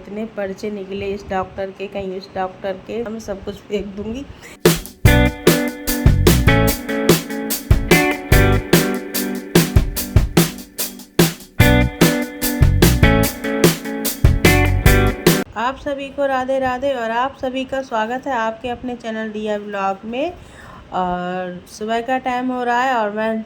इतने पर्चे निकले इस डॉक्टर के, कहीं उस डॉक्टर के, मैं सब कुछ फेंक दूंगी। आप सभी को राधे राधे और आप सभी का स्वागत है आपके अपने चैनल दिया व्लॉग में। और सुबह का टाइम हो रहा है और मैं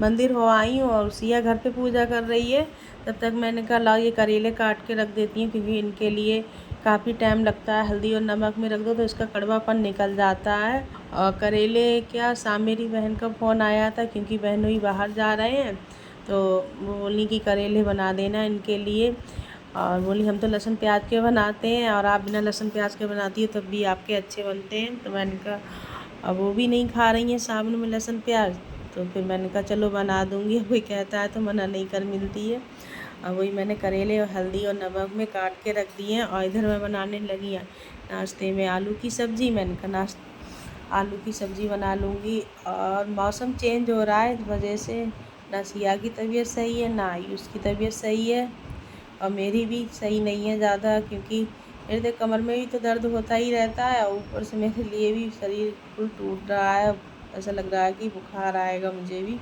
मंदिर हो आई हूँ और सिया घर पे पूजा कर रही है। तब तक मैंने कहा लाओ ये करेले काट के रख देती हूँ, क्योंकि इनके लिए काफ़ी टाइम लगता है। हल्दी और नमक में रख दो तो इसका कड़वापन निकल जाता है। और करेले क्या, शाम मेरी बहन का फ़ोन आया था, क्योंकि बहनों ही बाहर जा रहे हैं, तो वो बोली कि करेले बना देना इनके लिए। और बोली हम तो लहसुन प्याज के बनाते हैं और आप बिना लहसुन प्याज के बनाती हो तब भी आपके अच्छे बनते हैं। तो मैंने कहा अब वो भी नहीं खा रही हैं सावन में लहसुन प्याज, तो फिर मैंने कहा चलो बना दूँगी। कोई कहता है तो मना नहीं कर मिलती है। और वही मैंने करेले और हल्दी और नमक में काट के रख दिए हैं। और इधर मैं बनाने लगी नाश्ते में आलू की सब्ज़ी। मैंने कहा आलू की सब्ज़ी बना लूँगी। और मौसम चेंज हो रहा है, इस वजह से ना सिया की तबीयत सही है, ना आयुष की तबीयत सही है, और मेरी भी सही नहीं है ज़्यादा, क्योंकि मेरे तो कमर में भी तो दर्द होता ही रहता है और ऊपर से मेरे लिए भी शरीर बिल्कुल टूट रहा है। ऐसा लग रहा है कि बुखार आएगा मुझे भी।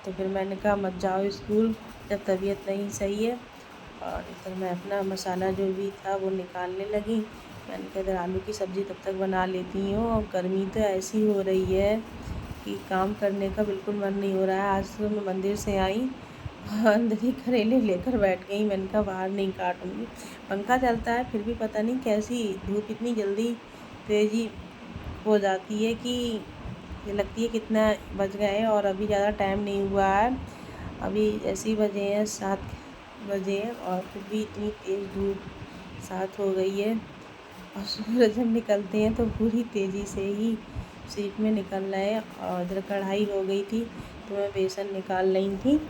तो फिर मैंने कहा मत जाओ स्कूल जब तबीयत नहीं सही है। और इधर मैं अपना मसाला जो भी था वो निकालने लगी। मैंने कहा इधर आलू की सब्ज़ी तब तक बना लेती हूँ। और गर्मी तो ऐसी हो रही है कि काम करने का बिल्कुल मन नहीं हो रहा है। आज तो मैं मंदिर से आई, अंदर ही करेले लेकर बैठ गई। मैंने कहा बाहर नहीं काटूँगी, पंखा चलता है फिर भी पता नहीं कैसी धूप इतनी जल्दी तेज़ी हो जाती है कि ये लगती है कितना बज गए और अभी ज़्यादा टाइम नहीं हुआ है। अभी ऐसे ही बजे हैं 7 बजे और फिर भी इतनी तेज़ धूप 7 हो गई है। और सूरज जब निकलते हैं तो पूरी तेज़ी से ही सीप में निकल रहे हैं। और इधर कढ़ाई हो गई थी तो मैं बेसन निकाल रही थी,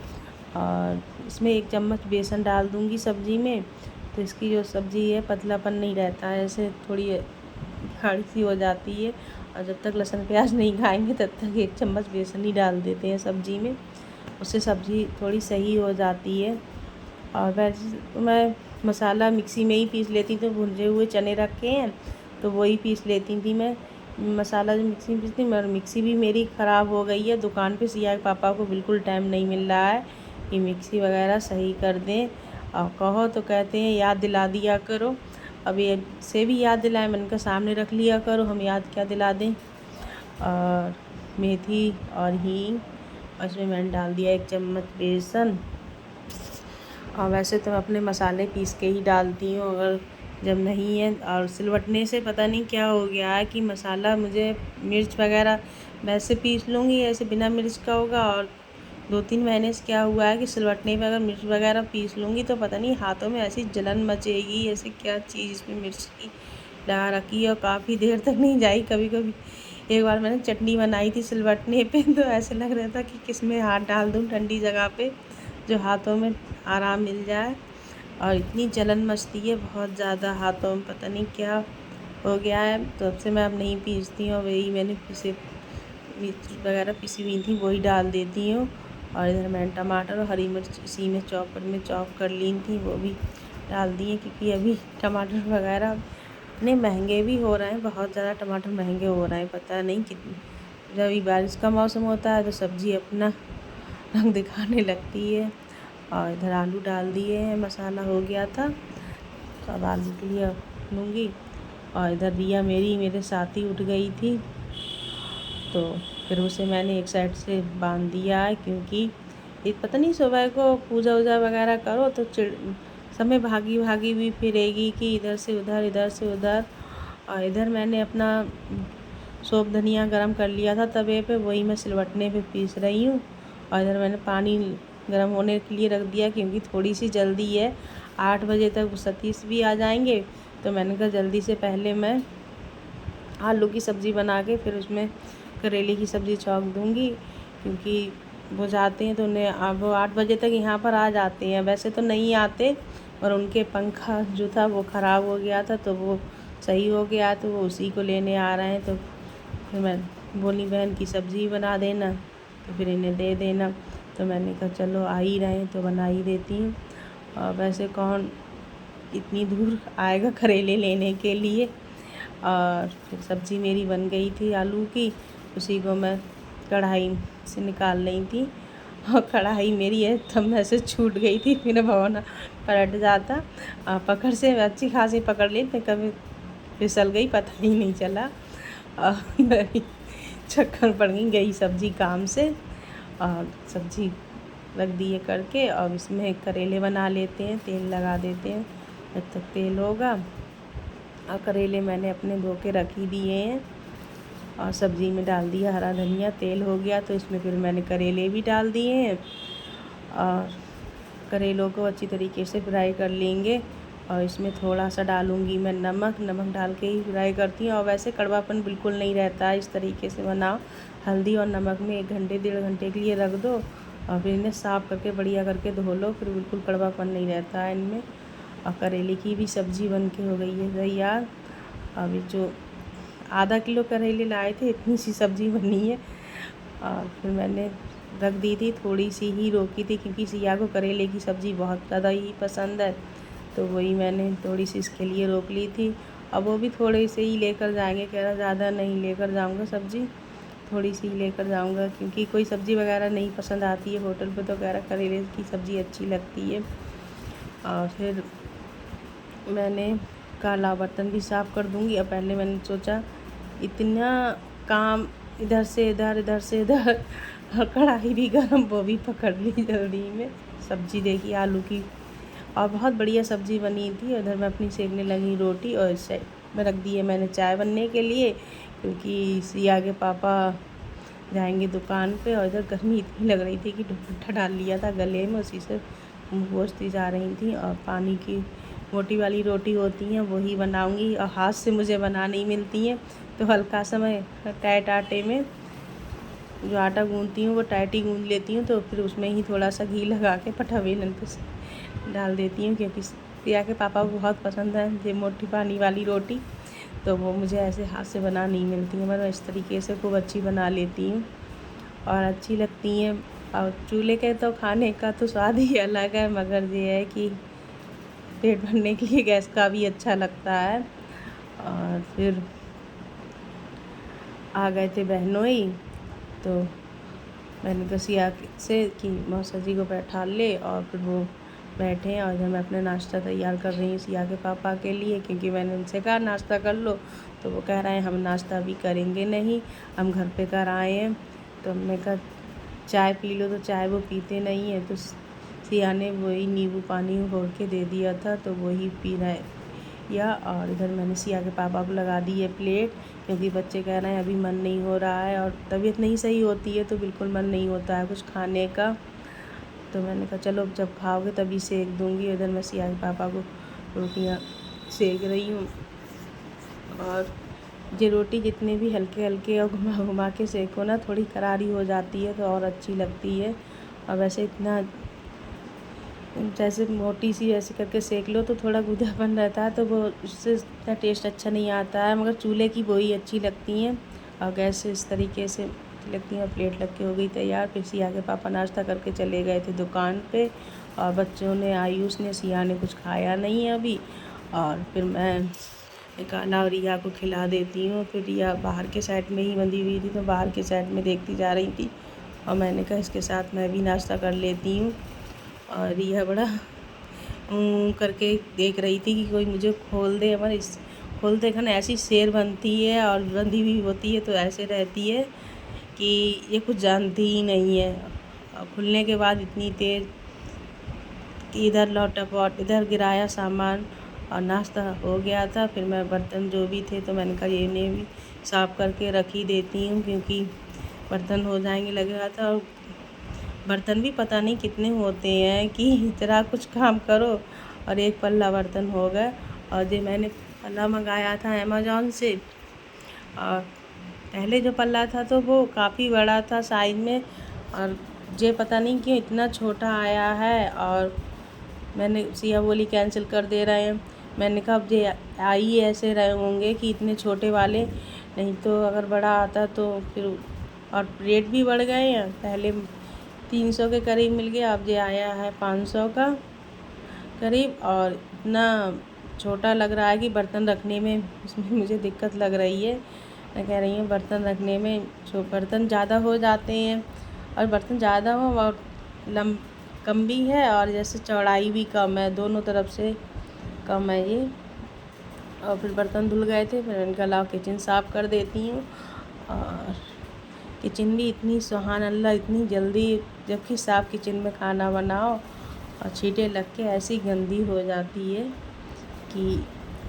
और इसमें 1 चम्मच बेसन डाल दूँगी सब्ज़ी में, तो इसकी जो सब्ज़ी है पतलापन नहीं रहता है, ऐसे थोड़ी गाढ़ी सी हो जाती है। और जब तक लहसुन प्याज नहीं खाएंगे तब तक 1 चम्मच बेसन ही डाल देते हैं सब्ज़ी में, उससे सब्ज़ी थोड़ी सही हो जाती है। और वैसे तो मैं मसाला मिक्सी में ही पीस लेती, तो भुने हुए चने रखे हैं तो वही पीस लेती थी मैं। मसाला जो मिक्सी में पीसती, मगर मिक्सी भी मेरी ख़राब हो गई है। दुकान पे सिया के पापा को बिल्कुल टाइम नहीं मिल रहा है कि मिक्सी वगैरह सही कर दें, और कहो तो कहते हैं याद दिला दिया करो। अब ये से भी याद दिलाए, मैंने कहा सामने रख लिया करो, हम याद क्या दिला दें। और मेथी और हींग, और इसमें मैंने डाल दिया 1 चम्मच बेसन। और वैसे तो मैं अपने मसाले पीस के ही डालती हूँ अगर जब नहीं है। और सिलवटने से पता नहीं क्या हो गया है कि मसाला मुझे मिर्च वगैरह वैसे पीस लूँगी, ऐसे बिना मिर्च का होगा। और 2-3 महीने से क्या हुआ है कि सिलवटने पे अगर मिर्च वगैरह पीस लूँगी तो पता नहीं हाथों में ऐसी जलन मचेगी, ऐसे क्या चीज़ इसमें मिर्च की लगा रखी है और काफ़ी देर तक नहीं जाई। कभी कभी एक बार मैंने चटनी बनाई थी सिलवटने पे, तो ऐसे लग रहा था कि किस में हाथ डाल दूँ ठंडी जगह पे, जो हाथों में आराम मिल जाए। और इतनी जलन मचती है बहुत ज़्यादा हाथों में, पता नहीं क्या हो गया है। तो अब से मैं अब नहीं पीसती हूँ, वही मैंने पीसे मिर्च वगैरह पिसी हुई थी वही डाल देती हूँ। और इधर मैंने टमाटर और हरी मिर्च इसी में चॉपर में चॉप कर ली थी, वो भी डाल दिए, क्योंकि अभी टमाटर वगैरह इतने महंगे भी हो रहे हैं, बहुत ज़्यादा टमाटर महंगे हो रहे हैं। पता नहीं कितनी, जब अभी बारिश का मौसम होता है तो सब्ज़ी अपना रंग दिखाने लगती है। और इधर आलू डाल दिए हैं, मसाला हो गया था तो अब आलू के लिए लूँगी। और इधर रिया मेरे साथ ही उठ गई थी, तो फिर उसे मैंने एक साइड से बांध दिया है, क्योंकि ये पता नहीं सुबह को पूजा वूजा वगैरह करो तो समय भागी भागी भी फिरेगी कि इधर से उधर इधर से उधर। और इधर मैंने अपना सौंफ धनिया गरम कर लिया था तवे पे, वही मैं सिलवटने पे पीस रही हूँ। और इधर मैंने पानी गरम होने के लिए रख दिया, क्योंकि थोड़ी सी जल्दी है, 8 बजे तक सतीश भी आ जाएंगे। तो मैंने कहा जल्दी से पहले मैं आलू की सब्ज़ी बना के फिर उसमें करेले की सब्ज़ी छौंक दूँगी, क्योंकि वो जाते हैं तो उन्हें वो 8 बजे तक यहाँ पर आ जाते हैं। वैसे तो नहीं आते, और उनके पंखा जो था वो ख़राब हो गया था, तो वो सही हो गया तो वो उसी को लेने आ रहे हैं। तो फिर मैं बोली बहन की सब्ज़ी बना देना, तो फिर इन्हें दे देना। तो मैंने कहा चलो आ ही रहे हैं तो बना ही देती हूँ। और वैसे कौन इतनी दूर आएगा करेले लेने के लिए। और फिर सब्ज़ी मेरी बन गई थी आलू की, उसी को मैं कढ़ाई से निकाल रही थी और कढ़ाई मेरी है तब में से छूट गई थी, मेरा भगोना पलट जाता। पकड़ से अच्छी खासी पकड़ ली, तो कभी फिसल गई, पता ही नहीं चला। मेरी चक्कर पड़ गई सब्ज़ी काम से। और सब्ज़ी रख दी है करके, और इसमें करेले बना लेते हैं, तेल लगा देते हैं जब तक तेल होगा। और करेले मैंने अपने धो के रख ही दिए हैं और सब्ज़ी में डाल दिया हरा धनिया। तेल हो गया तो इसमें फिर मैंने करेले भी डाल दिए हैं और करेलों को अच्छी तरीके से फ्राई कर लेंगे। और इसमें थोड़ा सा डालूँगी मैं नमक डाल के ही फ्राई करती हूँ। और वैसे कड़वापन बिल्कुल नहीं रहता है, इस तरीके से बनाओ। हल्दी और नमक में 1 घंटे 1.5 घंटे के लिए रख दो और फिर इन्हें साफ़ करके बढ़िया करके धो लो, फिर बिल्कुल कड़वापन नहीं रहता है इनमें। और करेले की भी सब्ज़ी बन के हो गई है तैयार। अभी जो आधा किलो करेले लाए थे, इतनी सी सब्ज़ी बनी है। और फिर मैंने रख दी थी, थोड़ी सी ही रोकी थी क्योंकि सिया को करेले की सब्ज़ी बहुत ज़्यादा ही पसंद है, तो वही मैंने थोड़ी सी इसके लिए रोक ली थी। अब वो भी थोड़े से ही लेकर जाएंगे, कह रहा ज़्यादा नहीं लेकर जाऊंगा सब्ज़ी, थोड़ी सी ही लेकर जाऊंगा क्योंकि कोई सब्ज़ी वगैरह नहीं पसंद आती है होटल पे, तो कह रहा करेले की सब्ज़ी अच्छी लगती है। और फिर मैंने काला बर्तन भी साफ़ कर दूंगी। और पहले मैंने सोचा इतना काम इधर से इधर, इधर से इधर, और कढ़ाई भी गरम, वो भी पकड़ ली जल्दी में। सब्ज़ी देखी आलू की, और बहुत बढ़िया सब्ज़ी बनी थी। उधर मैं अपनी सेकने लगी रोटी, और इस साइड में रख दी है मैंने चाय बनने के लिए क्योंकि सिया के पापा जाएंगे दुकान पे। और इधर गर्मी इतनी लग रही थी कि दुपट्टा डाल लिया था गले में, उसी से पोंछती जा रही थी। और पानी की मोटी वाली रोटी होती हैं वही बनाऊंगी, और हाथ से मुझे बना नहीं मिलती हैं, तो हल्का सा मैं टाइट आटे में जो आटा गूँथती हूँ वो टाइट ही गूँथ लेती हूँ। तो फिर उसमें ही थोड़ा सा घी लगा के पठावेलन पे डाल देती हूँ क्योंकि सिया के पापा को बहुत पसंद है ये मोटी पानी वाली रोटी, तो वो मुझे ऐसे हाथ से बना नहीं मिलती है। मैं इस तरीके से खूब अच्छी बना लेती हूँ और अच्छी लगती हैं। और चूल्हे के तो खाने का तो स्वाद ही अलग है, मगर ये है कि पेट भरने के लिए गैस का भी अच्छा लगता है। और फिर आ गए थे बहनोई, तो मैंने कहा सिया से कि मौसा जी को बैठा ले, और फिर वो बैठे हैं। और जब मैं अपना नाश्ता तैयार कर रही हूँ सिया के पापा के लिए, क्योंकि मैंने उनसे कहा नाश्ता कर लो, तो वो कह रहे हैं हम नाश्ता भी करेंगे नहीं, हम घर पे कर आए हैं। तो हमने कहा चाय पी लो, तो चाय वो पीते नहीं है, तो सिया ने वही नींबू पानी घोल के दे दिया था, तो वही पी रहे या। और इधर मैंने सिया के पापा को लगा दी है प्लेट, क्योंकि बच्चे कह रहे हैं अभी मन नहीं हो रहा है, और तबीयत नहीं सही होती है तो बिल्कुल मन नहीं होता है कुछ खाने का। तो मैंने कहा चलो जब खाओगे तभी सेक दूँगी। उधर मैं सिया के पापा को रोटियां सेक रही हूँ। और ये रोटी जितने भी हल्के हल्के और घुमा घुमा के सेको ना, थोड़ी करारी हो जाती है तो और अच्छी लगती है। और वैसे इतना जैसे मोटी सी ऐसे करके सेक लो तो थोड़ा गूदापन रहता है, तो वो उससे इतना टेस्ट अच्छा नहीं आता है, मगर चूल्हे की वही अच्छी लगती हैं। और गैस से इस तरीके से लगती हैं। प्लेट लग के हो गई तैयार। फिर सिया के पापा नाश्ता करके चले गए थे दुकान पे, और बच्चों ने, आयुष ने, सिया ने कुछ खाया नहीं है अभी। और फिर मैं काना और रिया को खिला देती हूँ। फिर रिया बाहर के साइड में ही बंधी हुई थी, तो बाहर के साइड में देखती जा रही थी, और मैंने कहा इसके साथ मैं भी नाश्ता कर लेती हूँ। और रिया बड़ा करके देख रही थी कि कोई मुझे खोल दे, हमारे इस खोलते खन ऐसी शेर बनती है और बंधी हुई होती है, तो ऐसे रहती है कि ये कुछ जानती ही नहीं है। और खुलने के बाद इतनी तेज़ कि इधर लौटा पॉट, इधर गिराया सामान, और नाश्ता हो गया था। फिर मैं बर्तन जो भी थे तो मैंने कहा ये इन्हें भी साफ़ करके रख ही देती हूँ, क्योंकि बर्तन हो जाएंगे लग रहा था। और बर्तन भी पता नहीं कितने होते हैं कि इतना कुछ काम करो, और एक पल्ला बर्तन हो गए। और ये मैंने पल्ला मंगाया था अमेज़ॉन से, और पहले जो पल्ला था तो वो काफ़ी बड़ा था साइज़ में, और ये पता नहीं क्यों इतना छोटा आया है। और मैंने सिया बोली कैंसिल कर दे रहे हैं। मैंने कहा अब ये आई ऐसे रहे होंगे कि इतने छोटे वाले, नहीं तो अगर बड़ा आता तो फिर। और रेट भी बढ़ गए हैं, पहले 300 के करीब मिल गया, अब ये आया है 500 का करीब। और इतना छोटा लग रहा है कि बर्तन रखने में इसमें मुझे दिक्कत लग रही है। मैं कह रही हूँ बर्तन रखने में जो बर्तन ज़्यादा हो जाते हैं, और बर्तन ज़्यादा हो और कम भी है, और जैसे चौड़ाई भी कम है, दोनों तरफ से कम है ये। और फिर बर्तन धुल गए थे, फिर मैंने कहा लाओ किचन साफ़ कर देती हूँ। और किचन भी इतनी सुहान अल्लाह, इतनी जल्दी, जबकि साफ़ किचन में खाना बनाओ और छींटे लग के ऐसी गंदी हो जाती है कि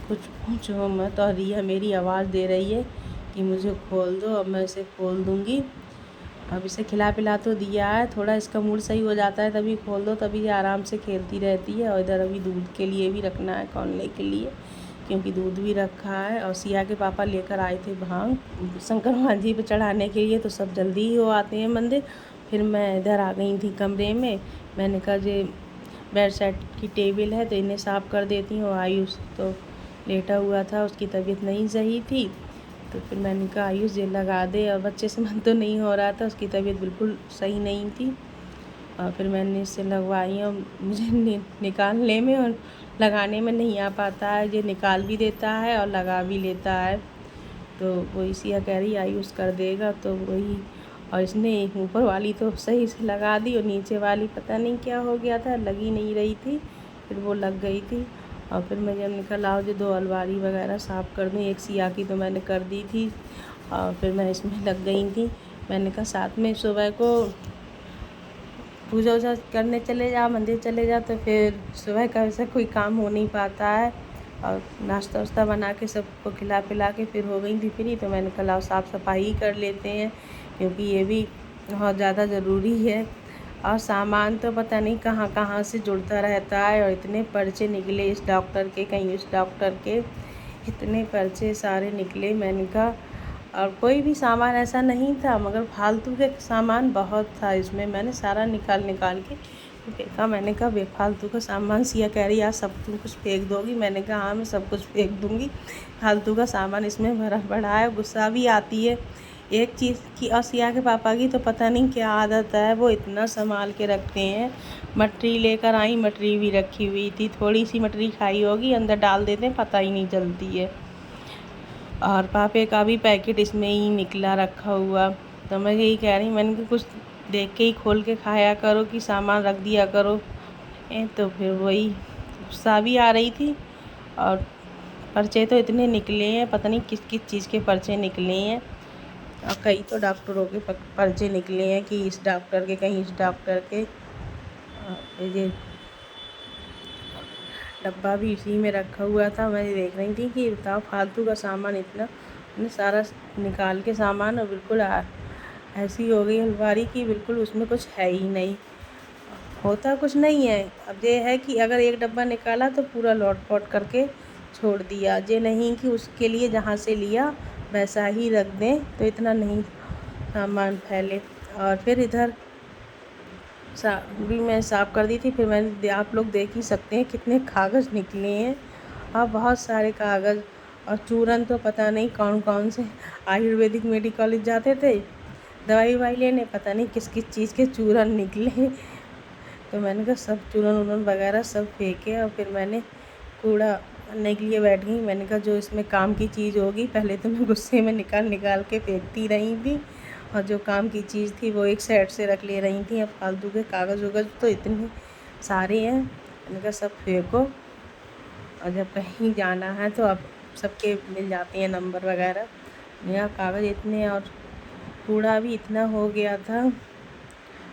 कुछ पूछो मत। और रिया मेरी आवाज़ दे रही है कि मुझे खोल दो, अब मैं इसे खोल दूँगी। अब इसे खिला पिला तो दिया है, थोड़ा इसका मूड सही हो जाता है तभी खोल दो, तभी आराम से खेलती रहती है। और इधर अभी दूध के लिए भी रखना है, कौनले के लिए, क्योंकि दूध भी रखा है। और सिया के पापा लेकर आए थे भांग शंकर भगवान जी पे चढ़ाने के लिए, तो सब जल्दी ही हो आते हैं मंदिर। फिर मैं इधर आ गई थी कमरे में। मैंने कहा जे बेड सेट की टेबल है तो इन्हें साफ़ कर देती हूँ। आयुष तो लेटा हुआ था, उसकी तबीयत नहीं सही थी, तो फिर मैंने कहा आयुष ये लगा दे। और बच्चे से मन तो नहीं हो रहा था, उसकी तबीयत बिल्कुल सही नहीं थी। और फिर मैंने इससे लगवाई, और मुझे निकालने में और लगाने में नहीं आ पाता है। ये निकाल भी देता है और लगा भी लेता है। तो वही सिया कह रही आयुष कर देगा, तो वही। और इसने ऊपर वाली तो सही से लगा दी, और नीचे वाली पता नहीं क्या हो गया था, लगी नहीं रही थी, फिर वो लग गई थी। और फिर मैं जब निकल आओ जो 2 अलमारी वगैरह साफ़ कर दूँ, एक सिया की तो मैंने कर दी थी, और फिर मैं इसमें लग गई थी। मैंने कहा साथ में सुबह को पूजा वूजा करने चले जा, मंदिर चले जा, तो फिर सुबह का वैसे कोई काम हो नहीं पाता है। और नाश्ता वाश्ता बना के सबको खिला पिला के फिर हो गई थी फ्री। तो मैंने कहा साफ़ सफाई ही कर लेते हैं, क्योंकि ये भी बहुत ज़्यादा ज़रूरी है। और सामान तो पता नहीं कहाँ कहाँ से जुड़ता रहता है, और इतने पर्चे निकले इस डॉक्टर के, कहीं उस डॉक्टर के, इतने पर्चे सारे निकले। मैंने कहा, और कोई भी सामान ऐसा नहीं था, मगर फालतू के सामान बहुत था इसमें। मैंने सारा निकाल के फेंका। मैंने कहा बेफालतू का सामान। सिया कह रही यार सब तुम कुछ फेंक दोगी? मैंने कहा हाँ मैं सब कुछ फेंक दूँगी, फालतू का सामान इसमें भरा पड़ा है। गुस्सा भी आती है एक चीज़ की। और सिया के पापा की तो पता नहीं क्या आदत है, वो इतना संभाल के रखते हैं। मटरी लेकर आई, मटरी भी रखी हुई थी, थोड़ी सी मटरी खाई होगी, अंदर डाल देते हैं, पता ही नहीं चलती है। और पापे का भी पैकेट इसमें ही निकला रखा हुआ। तो मैं यही कह रही, मैंने कहा कुछ देख के ही खोल के खाया करो, कि सामान रख दिया करो। तो फिर वही गुस्सा भी आ रही थी। और पर्चे तो इतने निकले हैं, पता नहीं किस किस चीज़ के पर्चे निकले हैं। और कई तो डॉक्टरों के पर्चे निकले हैं, कि इस डॉक्टर के, कहीं इस डॉक्टर के। ये डब्बा भी इसी में रखा हुआ था। मैं देख रही थी कि बताओ फालतू का सामान इतना, मैंने सारा निकाल के सामान, और बिल्कुल ऐसी हो गई अलमारी की, बिल्कुल उसमें कुछ है ही नहीं, होता कुछ नहीं है। अब ये है कि अगर एक डब्बा निकाला तो पूरा लौट पोट करके छोड़ दिया, ये नहीं कि उसके लिए जहाँ से लिया वैसा ही रख दें, तो इतना नहीं सामान फैले। और फिर इधर भी मैं साफ़ कर दी थी। फिर मैंने, आप लोग देख ही सकते हैं कितने कागज़ निकले हैं, और बहुत सारे कागज़। और चूरन तो पता नहीं कौन कौन से आयुर्वेदिक मेडिकल कॉलेज जाते थे दवाई ववाई लेने, पता नहीं किस किस चीज़ के चूरन निकले। तो मैंने कहा सब चूरन वूरन वगैरह सब फेंके, और फिर मैंने कूड़ा करने के लिए बैठ गई। मैंने कहा जो इसमें काम की चीज़ होगी, पहले तो मैं गुस्से में निकाल के फेंकती रही थी, और जो काम की चीज़ थी वो एक साइड से रख ले रही थी। अब फालतू के कागज़ वगज़ तो इतने सारे हैं, मैंने कहा सब फेंको। और जब कहीं जाना है तो अब सबके मिल जाते हैं नंबर वगैरह। यहाँ कागज़ इतने, और कूड़ा भी इतना हो गया था।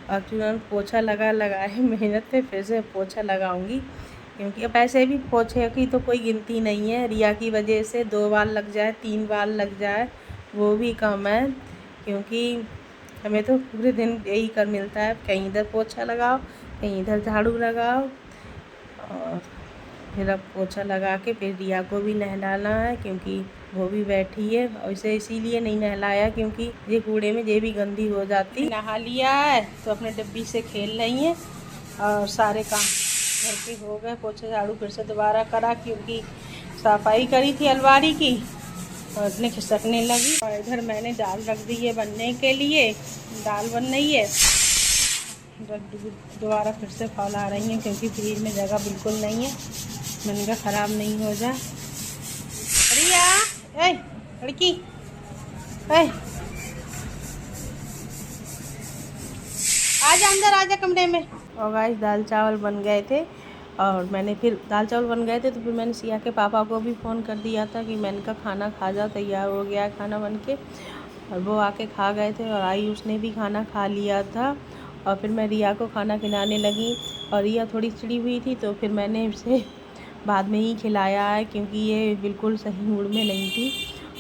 और तुरंत पोछा लगाए मेहनत पे फिर से पोछा लगाऊंगी, क्योंकि अब ऐसे भी पोछे की तो कोई गिनती नहीं है। रिया की वजह से 2 बार लग जाए, 3 बार लग जाए, वो भी कम है, क्योंकि हमें तो पूरे दिन यही कर मिलता है, कहीं इधर पोछा लगाओ, कहीं इधर झाड़ू लगाओ। और फिर अब पोछा लगा के फिर रिया को भी नहलाना है, क्योंकि वो भी बैठी है। और इसे इसीलिए नहीं नहलाया क्योंकि ये कूड़े में ये भी गंदी हो जाती। नहा लिया है तो अपने डब्बी से खेल रही हैं, और सारे काम घर के हो गए। पोछा झाड़ू फिर से दोबारा करा, क्योंकि सफाई करी थी अलमारी की, और इतने खिसकने लगी। और इधर मैंने दाल रख दी है बनने के लिए, दाल बन रही है। दोबारा फिर से फैला रही हैं, क्योंकि फ्रिज में जगह बिल्कुल नहीं है। मैंने कहा ख़राब नहीं हो जाए। रिया, ए लड़की, ए आजा अंदर, आजा कमरे में। और गाइस दाल चावल बन गए थे, और मैंने फिर दाल चावल बन गए थे तो फिर मैंने सिया के पापा को भी फ़ोन कर दिया था कि मैंने कहा खाना खा जाओ, तैयार हो गया खाना बन के। और वो आके खा गए थे, और आई उसने भी खाना खा लिया था। और फिर मैं रिया को खाना खिलाने लगी, और रिया थोड़ी चिड़ी हुई थी तो फिर मैंने उसे बाद में ही खिलाया है, क्योंकि ये बिल्कुल सही मूड में नहीं थी।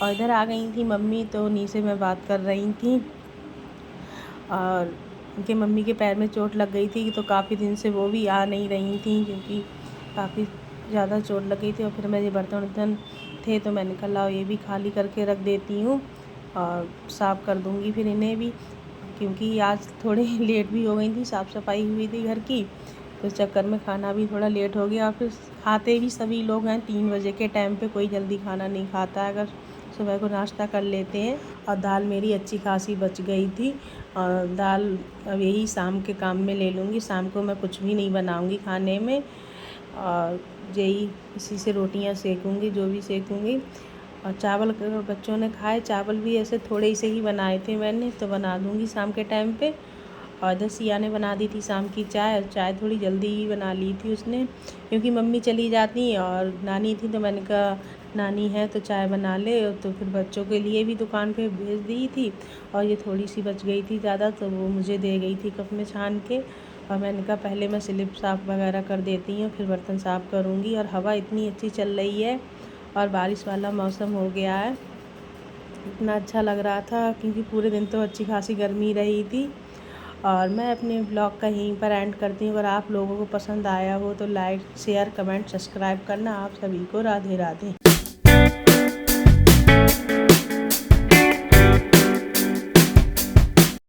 और इधर आ गई थी मम्मी, तो उन्हीं से मैं बात कर रही थी। और उनके मम्मी के पैर में चोट लग गई थी, तो काफ़ी दिन से वो भी आ नहीं रही थी, क्योंकि काफ़ी ज़्यादा चोट लग गई थी। और फिर मेरे बर्तन वर्तन थे तो मैंने कहा लाओ ये भी खाली करके रख देती हूँ, और साफ़ कर दूँगी फिर इन्हें भी, क्योंकि आज थोड़ी लेट भी हो गई थी, साफ़ सफाई हुई थी घर की, तो इस चक्कर में खाना भी थोड़ा लेट हो गया। और फिर खाते भी सभी लोग हैं 3 बजे के टाइम पे, कोई जल्दी खाना नहीं खाता है, अगर सुबह को नाश्ता कर लेते हैं। और दाल मेरी अच्छी खासी बच गई थी, और दाल अब यही शाम के काम में ले लूँगी। शाम को मैं कुछ भी नहीं बनाऊँगी खाने में, और यही इसी से रोटियां सेकूँगी, जो भी सेकूँगी। और चावल अगर बच्चों ने खाए, चावल भी ऐसे थोड़े से ही बनाए थे मैंने, तो बना दूँगी शाम के टाइम पे। और इधर सिया ने बना दी थी शाम की चाय, और चाय थोड़ी जल्दी ही बना ली थी उसने, क्योंकि मम्मी चली जाती और नानी थी, तो मैंने कहा नानी है तो चाय बना ले। तो फिर बच्चों के लिए भी दुकान पे भेज दी थी, और ये थोड़ी सी बच गई थी ज़्यादा, तो वो मुझे दे गई थी कप में छान के। और मैंने कहा पहले मैं स्लिप साफ़ वगैरह कर देती हूँ, फिर बर्तन साफ़ करूँगी। और हवा इतनी अच्छी चल रही है, और बारिश वाला मौसम हो गया है, इतना अच्छा लग रहा था, क्योंकि पूरे दिन तो अच्छी खासी गर्मी रही थी। और मैं अपने ब्लॉग का यहीं पर एंड करती हूँ। अगर आप लोगों को पसंद आया हो तो लाइक शेयर कमेंट सब्सक्राइब करना। आप सभी को राधे राधे।